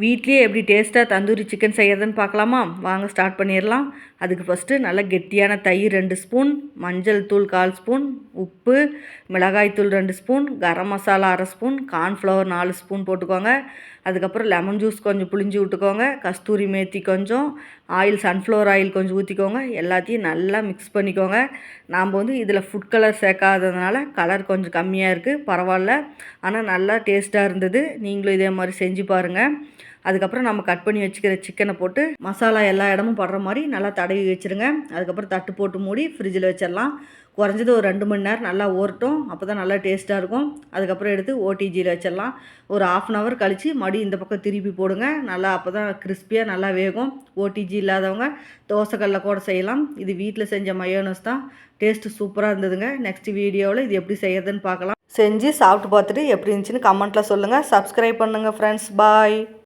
வீட்லேயே எப்படி டேஸ்ட்டாக தந்தூரி சிக்கன் செய்யறதுன்னு பார்க்கலாமா? வாங்க ஸ்டார்ட் பண்ணிடலாம். அதுக்கு ஃபஸ்ட்டு நல்லா கெட்டியான தயிர் 2 ஸ்பூன், மஞ்சள் தூள் 1/4 ஸ்பூன், உப்பு, மிளகாய் தூள் 2 spoon, garam masala 1/2 spoon, cornflour 4 spoon போட்டுக்கோங்க. அதுக்கப்புறம் லெமன் ஜூஸ் கொஞ்சம் புழிஞ்சு விட்டுக்கோங்க. கஸ்தூரி மேத்தி கொஞ்சம், சன்ஃப்ளவர் ஆயில் கொஞ்சம் ஊற்றிக்கோங்க. எல்லாத்தையும் நல்லா மிக்ஸ் பண்ணிக்கோங்க. நாம் இதில் ஃபுட் கலர் சேர்க்காததுனால கலர் கொஞ்சம் கம்மியாக இருக்குது, பரவாயில்ல. ஆனால் நல்லா டேஸ்ட்டாக இருந்தது. நீங்களும் இதே மாதிரி செஞ்சு பாருங்கள். அதுக்கப்புறம் நம்ம கட் பண்ணி வச்சுக்கிற சிக்கனை போட்டு மசாலா எல்லா இடமும் படுற மாதிரி நல்லா தடவி வச்சுருங்க. அதுக்கப்புறம் தட்டு போட்டு மூடி ஃப்ரிட்ஜில் வச்சிடலாம். குறைஞ்சது ஒரு 2 மணி நேரம் நல்லா ஊறட்டும். அப்போ தான் நல்லா டேஸ்ட்டாக இருக்கும். அதுக்கப்புறம் எடுத்து ஓடிஜியில் வச்சிடலாம். ஒரு 1/2 hour கழித்து மறுபடியும் இந்த பக்கம் திருப்பி போடுங்க. நல்லா அப்போ தான் கிறிஸ்பியாக நல்லா வேகும். ஓடிஜி இல்லாதவங்க தோசைக்கல்லில் கூட செய்யலாம். இது வீட்டில் செஞ்ச மயோனஸ் தான். டேஸ்ட்டு சூப்பராக இருந்ததுங்க. நெக்ஸ்ட் வீடியோவில் இது எப்படி செய்யறதுன்னு பார்க்கலாம். செஞ்சு சாப்பிட்டு பார்த்துட்டு எப்படி இருந்துச்சுன்னு கமெண்ட்டில் சொல்லுங்கள். சப்ஸ்கிரைப் பண்ணுங்கள் ஃப்ரெண்ட்ஸ். பாய்.